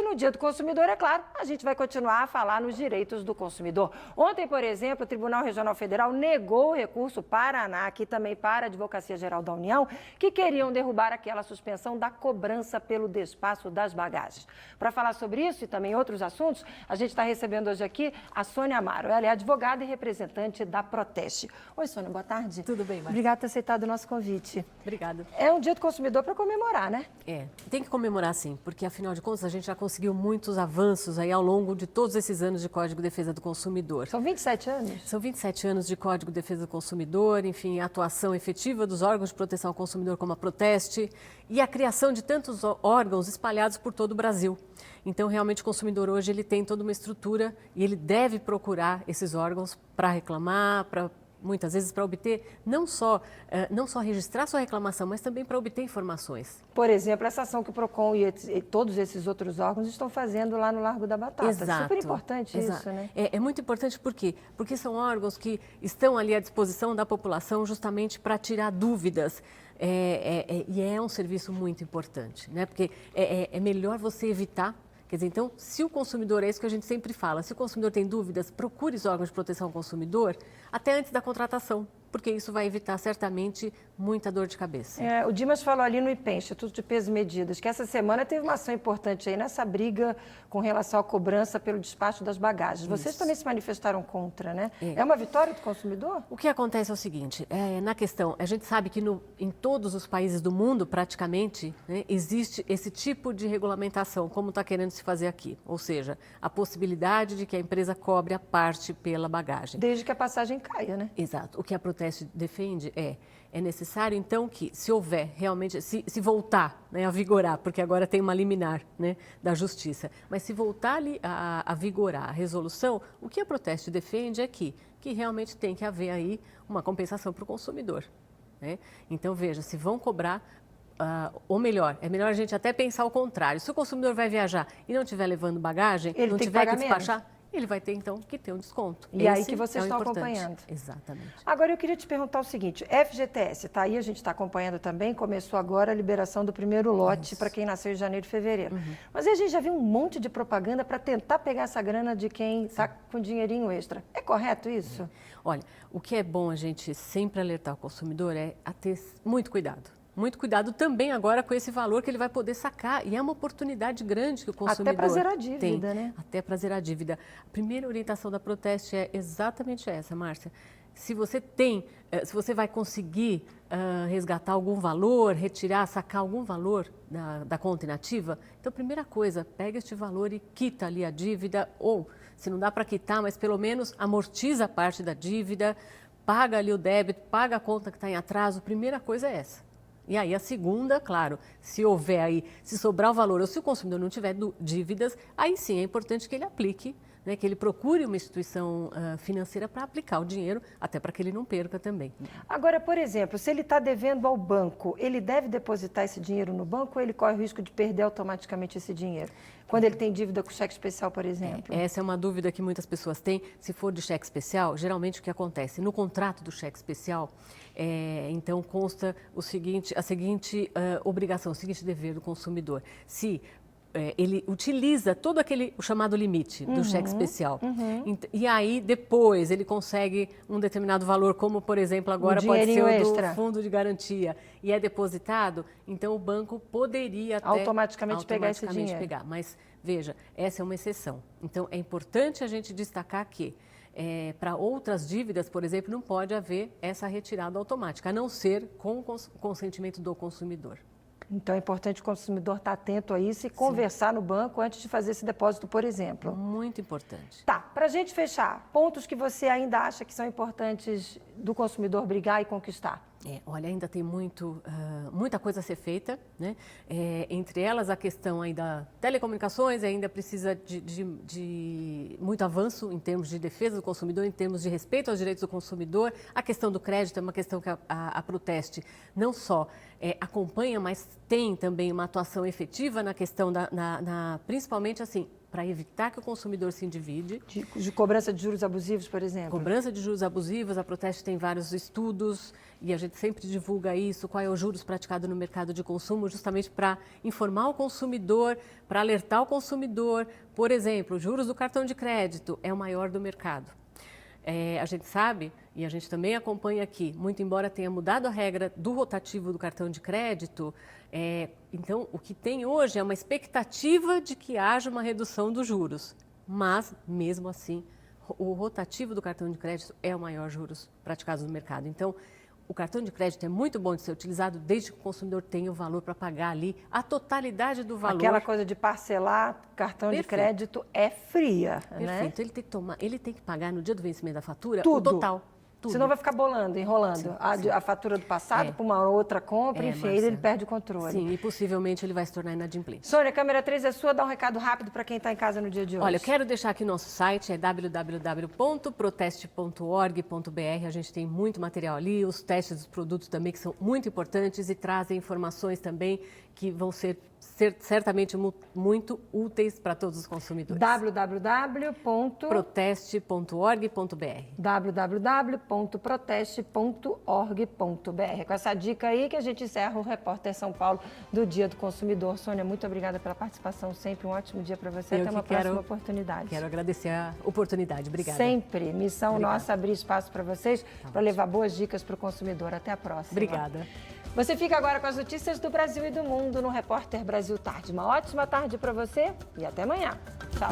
no Dia do Consumidor, é claro, a gente vai continuar a falar nos direitos do consumidor. Ontem, por exemplo, o Tribunal Regional Federal negou o recurso Paraná, aqui também para a Advocacia Geral da União, que queriam derrubar aquela suspensão da cobrança pelo despacho das bagagens. Para falar sobre isso e também outros assuntos, a gente está recebendo hoje aqui a Sônia Amaro. Ela é advogada e representante da Proteste. Oi, Sônia, boa tarde. Tudo bem, Marcia? Obrigada por ter aceitado o nosso convite. Obrigada. É um Dia do Consumidor para comemorar, né? Tem que comemorar sim, porque afinal de contas a gente já conseguiu muitos avanços aí ao longo de todos esses anos de Código de Defesa do Consumidor. São 27 anos? São 27 anos de Código de Defesa do Consumidor, enfim, a atuação efetiva dos órgãos de proteção ao consumidor como a Proteste e a criação de tantos órgãos espalhados por todo o Brasil. Então, realmente, o consumidor hoje ele tem toda uma estrutura e ele deve procurar esses órgãos para reclamar, muitas vezes para obter, não só registrar sua reclamação, mas também para obter informações. Por exemplo, essa ação que o PROCON e todos esses outros órgãos estão fazendo lá no Largo da Batata. Exato. Super importante isso, né? É muito importante por quê? Porque são órgãos que estão ali à disposição da população justamente para tirar dúvidas. E é um serviço muito importante, né? Porque é melhor você evitar. Quer dizer, então, se o consumidor, é isso que a gente sempre fala, se o consumidor tem dúvidas, procure os órgãos de proteção ao consumidor até antes da contratação, porque isso vai evitar certamente muita dor de cabeça. O Dimas falou ali no IPEM, Instituto de Peso e Medidas, que essa semana teve uma ação importante aí nessa briga com relação à cobrança pelo despacho das bagagens. Vocês também se manifestaram contra, né? É uma vitória do consumidor? O que acontece é o seguinte, na questão, a gente sabe que em todos os países do mundo, praticamente, né, existe esse tipo de regulamentação, como está querendo se fazer aqui. Ou seja, a possibilidade de que a empresa cobre a parte pela bagagem. Desde que a passagem caia, né? Exato. O que a Proteste defende é necessário, então, que se houver realmente, se voltar, né, a vigorar, porque agora tem uma liminar, né, da Justiça, mas se voltar ali a vigorar a resolução, o que a Proteste defende é que realmente tem que haver aí uma compensação para o consumidor, né? Então, veja, se vão cobrar, ou melhor, é melhor a gente até pensar o contrário. Se o consumidor vai viajar e não estiver levando bagagem, ele não tem tiver que despachar, ele vai ter, então, que ter um desconto. E aí que vocês estão acompanhando. Exatamente. Agora, eu queria te perguntar o seguinte, FGTS, está aí, a gente está acompanhando também, começou agora a liberação do primeiro lote para quem nasceu em janeiro e fevereiro. Mas aí a gente já viu um monte de propaganda para tentar pegar essa grana de quem está com dinheirinho extra. É correto isso? Olha, o que é bom a gente sempre alertar o consumidor é a ter muito cuidado. Muito cuidado também agora com esse valor que ele vai poder sacar. E é uma oportunidade grande que o consumidor até para zerar a dívida, tem, né? Até para zerar a dívida. A primeira orientação da Proteste é exatamente essa, Márcia. Se você vai conseguir resgatar algum valor, retirar, sacar algum valor da conta inativa, então, primeira coisa, pega este valor e quita ali a dívida, ou, se não dá para quitar, mas pelo menos amortiza a parte da dívida, paga ali o débito, paga a conta que está em atraso. Primeira coisa é essa. E aí a segunda, claro, se houver aí, se sobrar o valor ou se o consumidor não tiver dívidas, aí sim é importante que ele aplique, né, que ele procure uma instituição financeira para aplicar o dinheiro, até para que ele não perca também. Agora, por exemplo, se ele está devendo ao banco, ele deve depositar esse dinheiro no banco ou ele corre o risco de perder automaticamente esse dinheiro? Quando ele tem dívida com cheque especial, por exemplo? Essa é uma dúvida que muitas pessoas têm. Se for de cheque especial, geralmente o que acontece? No contrato do cheque especial, então consta a seguinte obrigação, o seguinte dever do consumidor. Se ele utiliza todo o chamado limite do cheque especial. E aí, depois, ele consegue um determinado valor, como, por exemplo, agora pode ser o do fundo de garantia, e é depositado, então o banco poderia até automaticamente pegar esse dinheiro. Mas, veja, essa é uma exceção. Então, é importante a gente destacar que para outras dívidas, por exemplo, não pode haver essa retirada automática, a não ser com o consentimento do consumidor. Então, é importante o consumidor estar atento a isso e conversar no banco antes de fazer esse depósito, por exemplo. Muito importante. Tá, para a gente fechar, pontos que você ainda acha que são importantes do consumidor brigar e conquistar? Olha, ainda tem muita coisa a ser feita, né? Entre elas, a questão aí da telecomunicações ainda precisa de muito avanço em termos de defesa do consumidor, em termos de respeito aos direitos do consumidor. A questão do crédito é uma questão que a Proteste não só acompanha, mas tem também uma atuação efetiva na questão principalmente assim, para evitar que o consumidor se endivide. De cobrança de juros abusivos, por exemplo? Cobrança de juros abusivos, a Proteste tem vários estudos e a gente sempre divulga isso, qual é o juros praticado no mercado de consumo, justamente para informar o consumidor, para alertar o consumidor. Por exemplo, os juros do cartão de crédito é o maior do mercado. A gente sabe, e a gente também acompanha aqui, muito embora tenha mudado a regra do rotativo do cartão de crédito, então o que tem hoje é uma expectativa de que haja uma redução dos juros. Mas, mesmo assim, o rotativo do cartão de crédito é o maior juros praticados no mercado. Então, o cartão de crédito é muito bom de ser utilizado desde que o consumidor tenha o valor para pagar ali a totalidade do valor. Aquela coisa de parcelar cartão de crédito é fria, né? Perfeito. Ele tem que pagar no dia do vencimento da fatura Tudo. o total. Tudo. Senão vai ficar bolando, enrolando Sim. a fatura do passado para uma outra compra, enfim, ele perde o controle. Sim, e possivelmente ele vai se tornar inadimplente. Sônia, a câmera 3 é sua, dá um recado rápido para quem está em casa no dia de hoje. Olha, eu quero deixar aqui o nosso site, é www.proteste.org.br. A gente tem muito material ali, os testes dos produtos também que são muito importantes e trazem informações também que vão ser certamente muito úteis para todos os consumidores. www.proteste.org.br www.proteste.org.br. Com essa dica aí que a gente encerra o Repórter São Paulo do Dia do Consumidor. Sônia, muito obrigada pela participação, sempre um ótimo dia para você. Até uma próxima oportunidade. Quero agradecer a oportunidade. Obrigada. Sempre. Missão nossa abrir espaço para vocês, para levar boas dicas para o consumidor. Até a próxima. Obrigada. Você fica agora com as notícias do Brasil e do mundo no Repórter Brasil Tarde. Uma ótima tarde para você e até amanhã. Tchau.